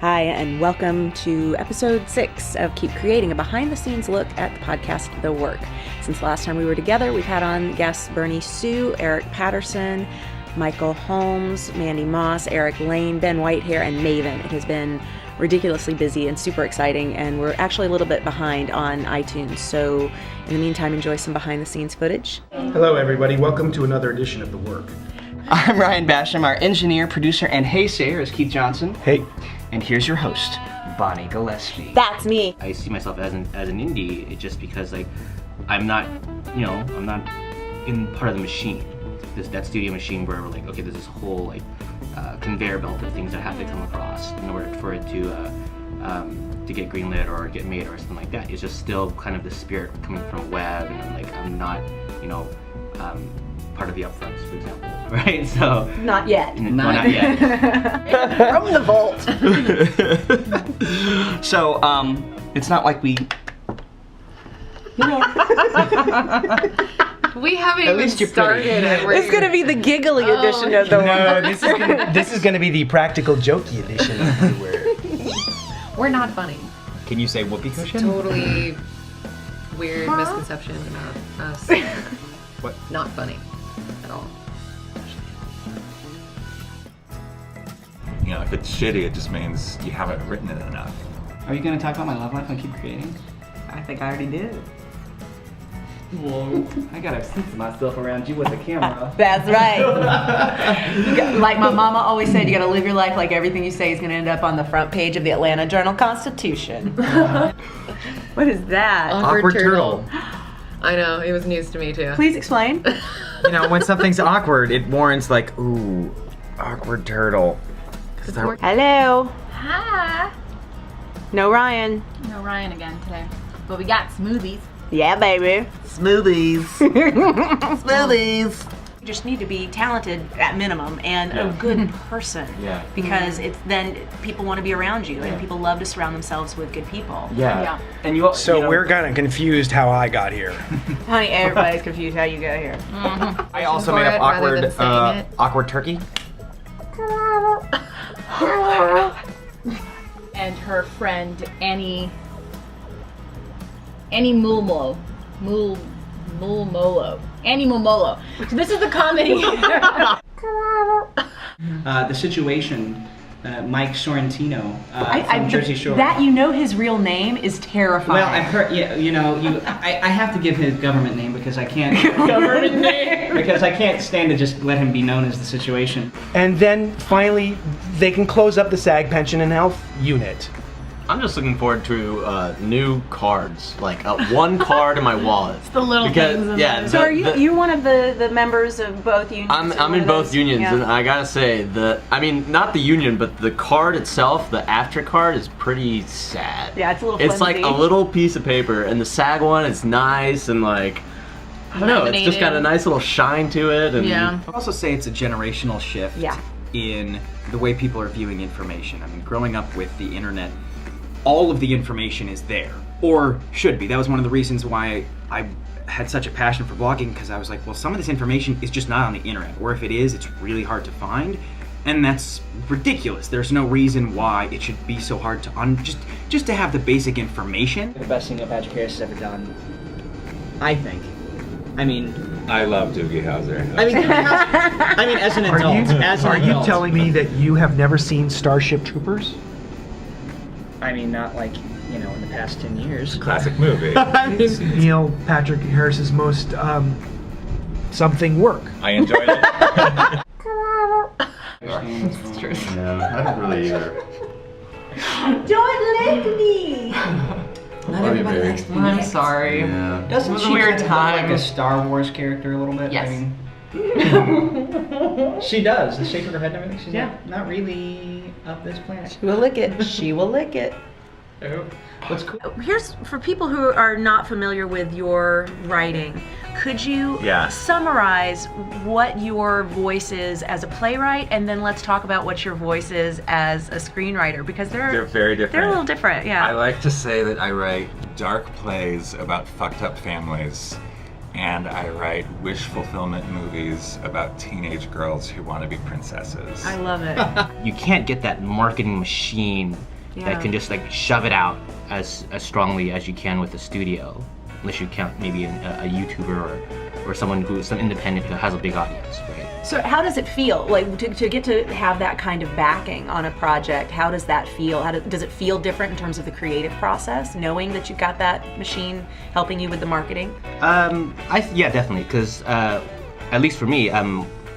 Hi, and welcome to episode 6 of Keep Creating, a behind-the-scenes look at the podcast The Work. Since the last time we were together, we've had on guests Bernie Sue, Erik Patterson, Michael Holmes, Mandi Moss, Erich Lane, Ben Whitehair, and Maven. It has been ridiculously busy and super exciting, and we're actually a little bit behind on iTunes. So in the meantime, enjoy some behind-the-scenes footage. Hello, everybody. Welcome to another edition of The Work. I'm Ryan Basham. Our engineer, producer, and haysayer is Keith Johnson. Hey. And here's your host, Bonnie Gillespie. That's me. I see myself as an indie just because I'm not in part of the machine. That studio machine where we're like, okay, there's this whole conveyor belt of things that have to come across in order for it to get greenlit or get made or something like that. It's just still kind of the spirit coming from web, and I'm not, part of the upfronts, for example, right? So Not yet. not yet. From the vault. So, it's not like we... We haven't At even least you're started pretty. it. This is going to be the giggly edition of the Work. No, this is going to be the practical jokey edition of The Work. We're not funny. Can you say whoopee cushion? Totally weird misconception about us. What? Not funny at all. You know, if it's shitty, it just means you haven't written it enough. Are you going to talk about my love life on Keep Creating? I think I already did. Whoa. I gotta sense myself around you with the camera. That's right. Like my mama always said, you gotta live your life like everything you say is gonna end up on the front page of the Atlanta Journal-Constitution. What is that? Awkward turtle. I know, it was news to me too. Please explain. You know, when something's awkward, it warrants like, ooh, awkward turtle. Hello. Hi. No Ryan. No Ryan again today. But we got smoothies. Yeah, baby. Smoothies. Smoothies. You just need to be talented at minimum and a good person. Yeah. Because then people want to be around you, and people love to surround themselves with good people. Yeah. And you So we're kind of confused how I got here. Honey, everybody's confused how you got here. I also For made it up rather awkward, than saying it. awkward turkey. And her friend Annie Mulmolo. Annie Mulmolo. So this is the comedy. The situation, Mike Sorrentino from Jersey Shore. That his real name is terrifying. Well, I've heard, I have to give his government name because I can't. Government name? Because I can't stand to just let him be known as the situation. And then finally, they can close up the SAG pension and health unit. I'm just looking forward to new cards, like one card in my wallet. It's the little things in there. So are you one of the members of both unions? I'm in both unions, Yeah. and I gotta say not the union, but the card itself, the after card, is pretty sad. Yeah, it's a little It's like flimsy. a little piece of paper, and the SAG one is nice and I don't know, it's just got a nice little shine to it. And Yeah. I'd also say it's a generational shift in the way people are viewing information. I mean, growing up with the internet, all of the information is there, or should be. That was one of the reasons why I had such a passion for blogging, because I was like, well, some of this information is just not on the internet, or if it is, it's really hard to find, and that's ridiculous. There's no reason why it should be so hard to just to have the basic information. The best thing that Patrick Harris has ever done, I think. I mean, I love Doogie Howser. as an adult. Are you telling me that you have never seen Starship Troopers? I mean, not like, in the past 10 years. Classic movie. It's Neil Patrick Harris's most something work. I enjoyed it. It's true. No, I don't really either. Don't lick me. Not everybody likes to I'm sorry. Yeah. Doesn't It was she a weird kind of look time. like a Star Wars character a little bit? Yes. I mean, she does. The shape of her head and everything. She's not really of this planet. She will lick it. She will lick it. What's cool? Here's, for people who are not familiar with your writing, could you summarize what your voice is as a playwright, and then let's talk about what your voice is as a screenwriter, because They're very different. They're a little different, yeah. I like to say that I write dark plays about fucked up families and I write wish fulfillment movies about teenage girls who want to be princesses. I love it. You can't get that marketing machine Yeah. that can just like shove it out as strongly as you can with a studio, unless you count maybe a YouTuber or someone who's some independent who has a big audience, right? So how does it feel, like, to get to have that kind of backing on a project? How does that feel? Does it feel different in terms of the creative process, knowing that you've got that machine helping you with the marketing? Yeah, definitely, because at least for me,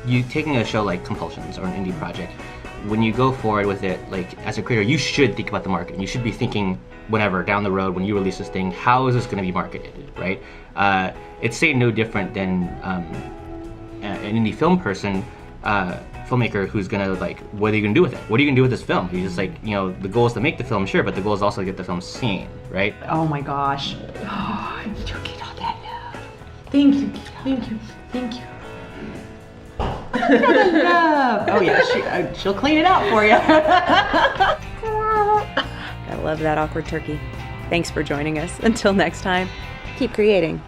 you taking a show like Compulsions or an indie project, when you go forward with it, like as a creator, you should think about the marketing. You should be thinking whenever down the road when you release this thing, how is this going to be marketed, right? It's say no different than an indie film person, filmmaker who's gonna like, what are you gonna do with it? What are you gonna do with this film? He's just like, you know, the goal is to make the film, sure, but the goal is also to get the film seen, right? Oh my gosh. Oh, you took it on that love. Thank you, thank you, thank you. Love. Oh yeah, she'll clean it out for you. I love that awkward turkey. Thanks for joining us. Until next time, keep creating.